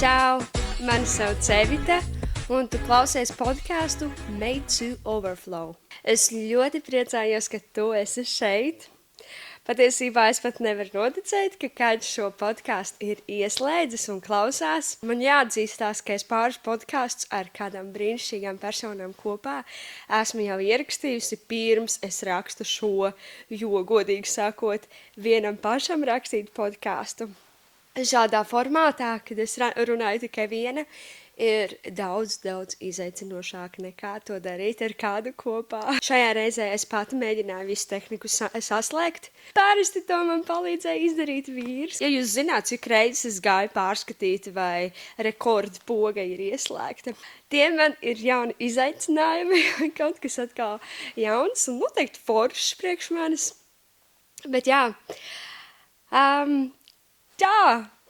Čau! Mani sauc Evita, un tu klausies podcastu Made to Overflow. Es ļoti priecājos, ka tu esi šeit. Patiesībā es pat nevaru noticēt, ka kāds šo podkāstu ir ieslēdzis un klausās. Man jāatzīstās, ka es pāris podkāstus ar kādām brīnišķīgām personām kopā esmu jau ierakstījusi pirms es rakstu šo, jo, godīgi sakot, vienam pašam rakstīt podkāstu šādā formātā, kad es runāju tikai viena, ir daudz izaicinošāk nekā to darīt ar kādu kopā. Šajā reizē es pati mēģināju visu tehniku saslēgt. Parasti to man palīdzēja izdarīt vīrs. Ja jūs zināt, cik reizes es gāju pārskatīt, vai rekordu poga ir ieslēgta, tie man ir jauni izaicinājumi, kaut kas atkal jauns un noteikti foršs priekš manis. Bet jā,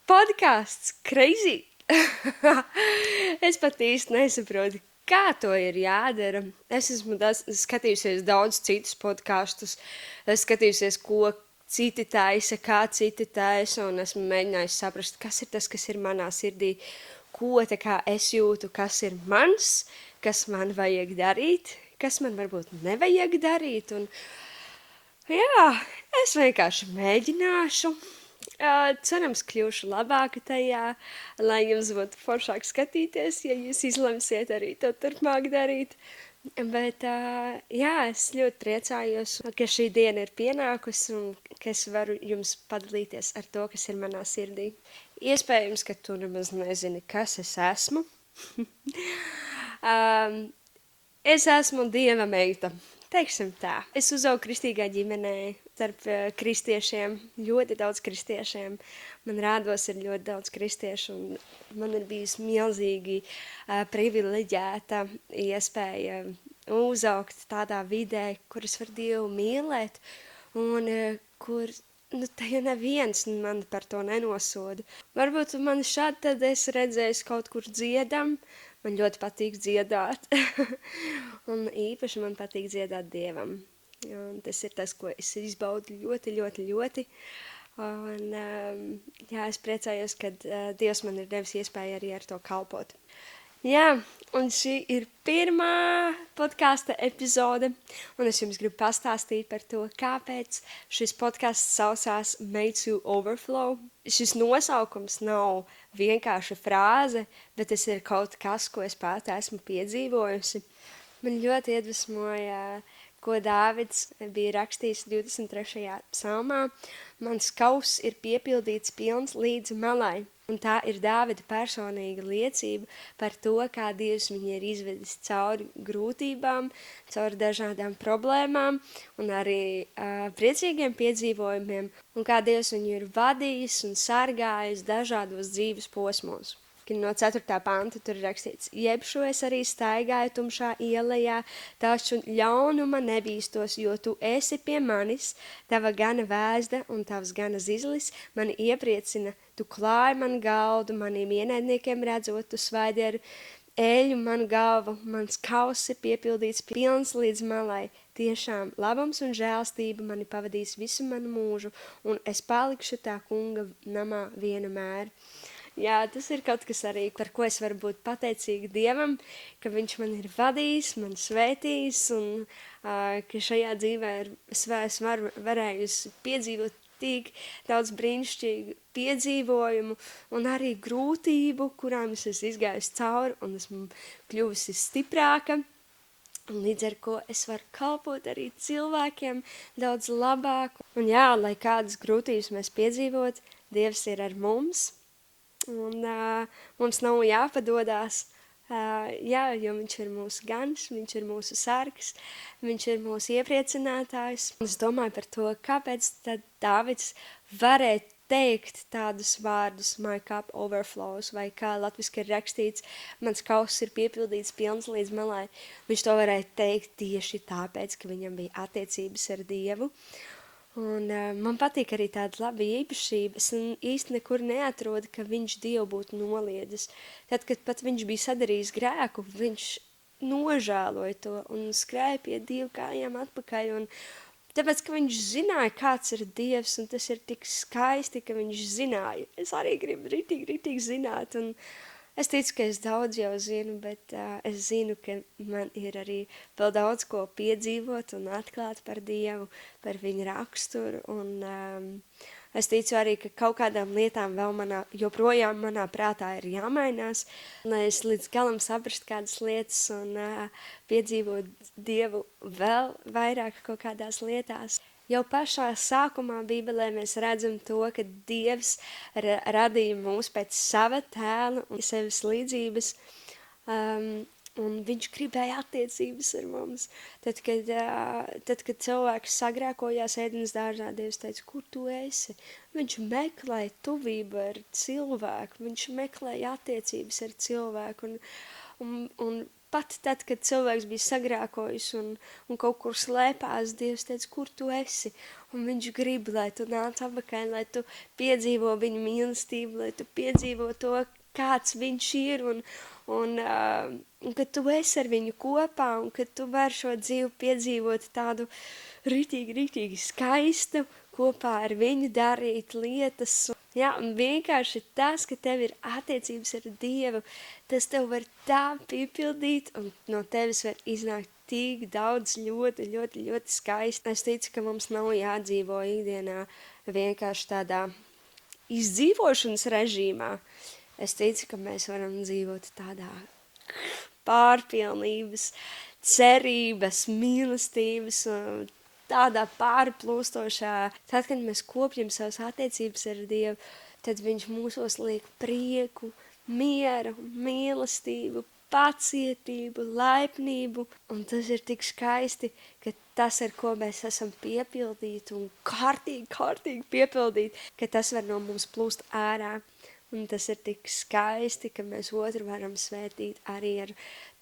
podkāsts crazy. Es pat īsti nesaprotu, kā to ir jādara. Es esmu skatījusies daudz citus podkāstus, skatījusies, ko citi taisa, kā citi taisa, un esmu mēģinājusi saprast, kas ir tas, kas ir manā sirdī, ko tā kā es jūtu, kas ir mans, kas man vajag darīt, kas man varbūt nevajag darīt. Un, jā, es vienkārši mēģināšu. Cerams, kļūšu labāka tajā, lai jums būtu foršāk skatīties, ja jūs izlemsiet arī to turpmāk darīt. Bet, jā, es ļoti priecājos, ka šī diena ir pienākusi un ka es varu jums padalīties ar to, kas ir manā sirdī. Iespējams, ka tu nemaz nezini, kas es esmu. Es esmu Dieva meita. Teiksim tā, es uzaugu kristīgā ģimenē, starp kristiešiem, ļoti daudz kristiešiem. Man rādos ir ļoti daudz kristiešu, un man ir bijusi milzīgi privileģēta iespēja uzaugt tādā vidē, kur es varu Dievu mīlēt, un kur te neviens man par to nenosoda. Varbūt man šādi tad es redzēju kaut kur dziedam. Man ļoti patīk dziedāt, un īpaši man patīk dziedāt Dievam. Un tas ir tas, ko es izbaudu ļoti. Un, jā, es priecājos, ka Dievs man ir devis iespēju arī ar to kalpot. Jā, un šī ir pirmā podkāsta epizode, un es jums gribu pastāstīt par to, kāpēc šis podkāsts saucās Made to Overflow. Šis nosaukums nav vienkārši frāze, bet tas ir kaut kas, ko es pati esmu piedzīvojusi. Man ļoti iedvesmoja, ko Dāvids bija rakstījis 23. psalmā. Mans kauss ir piepildīts pilns līdz malai. Un tā ir Dāvida personīga liecība par to, kā Dievs viņu ir izvedis cauri grūtībām, cauri dažādām problēmām un arī priecīgiem piedzīvojumiem, un kā Dievs viņu ir vadījis un sargājis dažādos dzīves posmos. No 4. panta tur ir rakstīts: Jebšu es arī staigāju tumšā ielejā, taču ļaunuma nebīstos, jo tu esi pie manis, tava gana vēzda un tavs gana zizlis mani iepriecina. Tu klāji man galdu, maniem ienaidniekiem redzot, tu svaidi ar eļu manu galvu, mans kauss ir piepildīts pilns līdz malai. Tiešām labums un žēlstība mani pavadīs visu manu mūžu, un es palikšu tā kunga namā vienmēr. Jā, tas ir kaut kas arī, par ko es varu būt pateicīga Dievam, ka viņš man ir vadījis, man svētījis, un ka šajā dzīvē es varējusi piedzīvot tik daudz brīnišķīgu piedzīvojumu un arī grūtību, kurām es esmu izgājusi cauri, un esmu kļuvusi stiprāka. Un līdz ar ko es varu kalpot arī cilvēkiem daudz labāk. Un jā, lai kādas grūtības mēs piedzīvot, Dievs ir ar mums. Un mums nav jāpadodās, jo viņš ir mūsu gans, viņš ir mūsu sargs, viņš ir mūsu iepriecinātājs. Un es domāju par to, kāpēc tad Dāvids varēja teikt tādus vārdus, my cup overflows, vai kā latviski ir rakstīts, mans kauss ir piepildīts pilns līdz malai. Viņš to varēja teikt tieši tāpēc, ka viņam bija attiecības ar Dievu. Un man patīk arī tāda laba īpašība. Es īsti nekur neatrodu, ka viņš Dievu būtu noliedzis. Tad, kad pat viņš bija sadarījis grēku, viņš nožēloja to un skrēja pie Dieva kājām atpakaļ un Tāpēc, ka viņš zināja, kāds ir Dievs, un tas ir tik skaisti, ka viņš zināja. Es arī gribu ritīgi zināt, un es ticu, ka es daudz jau zinu, bet es zinu, ka man ir arī vēl daudz ko piedzīvot un atklāt par Dievu, par viņa raksturu, un es ticu arī, ka kaut kādām lietām vēl joprojām manā prātā ir jāmainās, lai es līdz galam saprastu kādas lietas un piedzīvot Dievu vēl vairāk kaut kādās lietās. Jau pašā sākumā Bībelē mēs redzam to, ka Dievs radīja mūs pēc sava tēla un sevis līdzības, un viņš gribēja attiecības ar mums. Tad, kad cilvēks sagrēkojās Ēdenes dārzā, Dievs teica, kur tu esi? Viņš meklēja tuvību ar cilvēku, viņš meklēja attiecības ar cilvēku, un pat tad, kad cilvēks bija sagrēkojis un kaut kur slēpās, Dievs teica, kur tu esi? Un viņš grib, lai tu nāc apakaļ, lai tu piedzīvo viņa mīlestību, lai tu piedzīvo to, kāds viņš ir, un ka tu esi ar viņu kopā, un ka tu vari šo dzīvi piedzīvot tādu ritīgi skaistu, kopā ar viņu darīt lietas. Jā, un vienkārši tas, ka tev ir attiecības ar Dievu, tas tev var tā piepildīt, un no tevis var iznākt tik daudz ļoti skaisti. Es ticu, ka mums nav jādzīvo ikdienā vienkārši tādā izdzīvošanas režīmā. Es ticu, ka mēs varam dzīvot tādā pārpilnības, cerības, mīlestības, tādā pārplūstošā. Tad, kad mēs kopjam savas attiecības ar Dievu, tad viņš mūsos liek prieku, mieru, mīlestību, pacietību, laipnību, un tas ir tik skaisti, ka tas, ar ko mēs esam piepildīti un kārtīgi piepildīti, ka tas var no mums plūst ārā. Un tas ir tik skaisti, ka mēs otru varam svētīt arī ar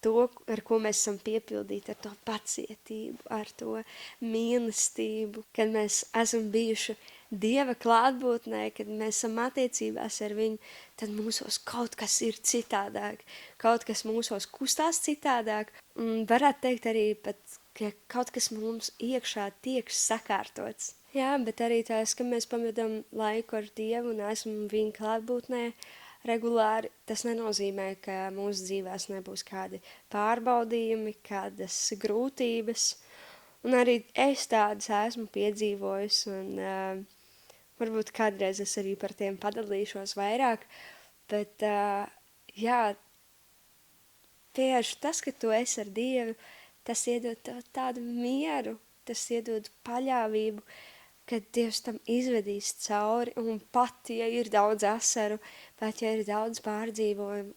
to, ar ko mēs esam piepildīti, ar to pacietību, ar to mīlestību, kad mēs esam bijuši Dieva klātbūtnē, kad mēs esam attiecībās ar viņu, tad mūsos kaut kas ir citādāk, kaut kas mūsos kustās citādāk, un varētu teikt arī pat, ka kaut kas mums iekšā tiek sakārtots. Jā, bet arī tās, ka mēs pavadām laiku ar Dievu un esam viņa klātbūtnē regulāri, tas nenozīmē, ka mūsu dzīvēs nebūs kādi pārbaudījumi, kādas grūtības. Un arī es tādas esmu piedzīvojis, un varbūt kādreiz es arī par tiem padalīšos vairāk, bet jā, tieši tas, ka tu esi ar Dievu, tas iedod tev tādu mieru, tas iedod paļāvību, ka Dievs tam izvedīs cauri, un pat, ja ir daudz asaru, pat, ja ir daudz pārdzīvojumu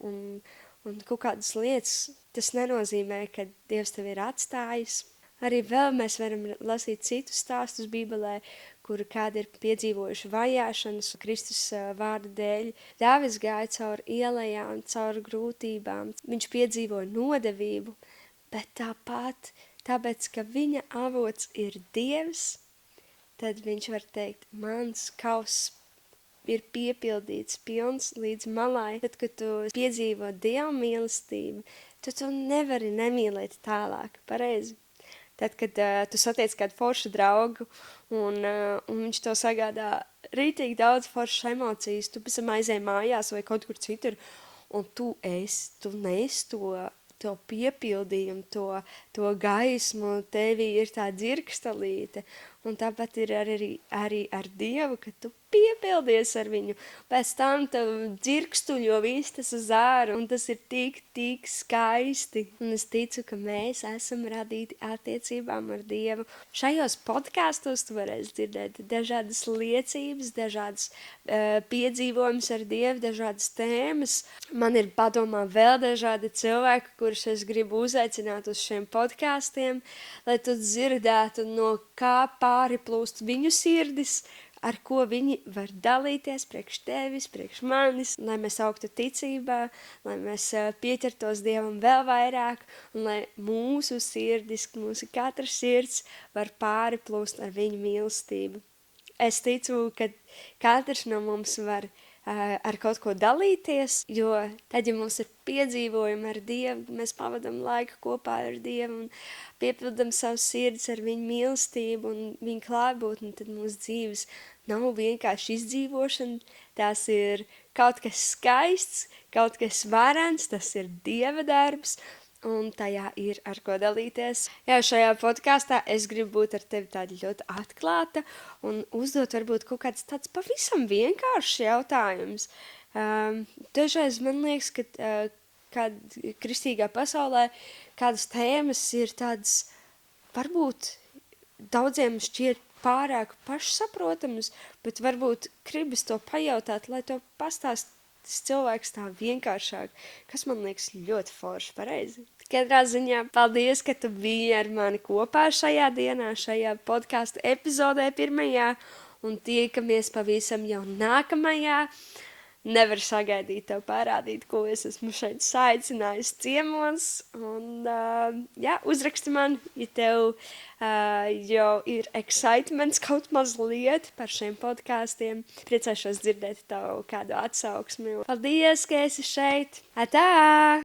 un kaut kādas lietas, tas nenozīmē, ka Dievs tev ir atstājis. Arī vēl mēs varam lasīt citus stāstus Bībelē, kur kādi ir piedzīvojuši vajāšanas Kristus vārda dēļ. Dāvis gāja cauri ielējām, cauri grūtībām, viņš piedzīvoja nodevību, bet tāpēc, ka viņa avots ir Dievs, tad viņš var teikt, mans kauss ir piepildīts, pilns līdz malai. Tad, kad tu piedzīvo Dieva mīlestību, tad tu nevari nemīlēt tālāk, pareizi. Tad, kad tu satiec kādu foršu draugu un viņš tev sagādā rītīgi daudz foršas emocijas, tu pēc tam aizēj mājās vai kaut kur citur, un tu neesi to piepildījumu, to gaismu, tevī ir tā dzirkstelīte, un tāpat ir arī ar Dievu, ka tu piepildies ar viņu, pēc tam tev dzirkstuļo vistas uz āru, un tas ir tik skaisti, un es ticu, ka mēs esam radīti attiecībām ar Dievu. Šajos podkastos tu varēsi dzirdēt dažādas liecības, dažādas piedzīvojumus ar Dievu, dažādas tēmas. Man ir padomā vēl dažādi cilvēki, kurus es gribu uzaicināt uz šiem podkastiem, lai tu dzirdētu, no kā pāri plūst viņu sirdis, ar ko viņi var dalīties priekš tevis, priekš manis, lai mēs augtu ticībā, lai mēs pieķertos Dievam vēl vairāk, un lai mūsu sirdis, mūsu katras sirds var pāri plūst ar viņu mīlestību. Es ticu, ka katrs no mums var ar kaut ko dalīties, jo tad, ja mums ir piedzīvojumi ar Dievu, mēs pavadam laiku kopā ar Dievu un piepildam savu sirds ar viņu mīlestību un viņu klātbūtni, tad mūsu dzīves nav vienkārši izdzīvošana, tās ir kaut kas skaists, kaut kas varens, tas ir Dieva darbs, un tajā ir ar ko dalīties. Jā, šajā podkāstā es gribu būt ar tevi tāda ļoti atklāta un uzdot varbūt kaut kāds tāds pavisam vienkāršs jautājums. Dažreiz man liekas, ka kristīgā pasaulē kādas tēmas ir tādas, varbūt daudziem šķiet pārāk pašsaprotamas, bet varbūt gribas to pajautāt, lai to pastāst cilvēks tā vienkāršāk, kas man liekas ļoti forši pareizi. Katrā ziņā paldies, ka tu biji ar mani kopā šajā dienā, šajā podkāstu epizodē pirmajā, un tiekamies pavisam jau nākamajā. Nevar sagaidīt tev parādīt, ko es esmu šeit saicinājis ciemos, un uzraksti man, ja tev jau ir excitements kaut mazliet par šiem podkāstiem. Priecāšos dzirdēt tavu kādu atsauksmi. Paldies, ka esi šeit! Atā!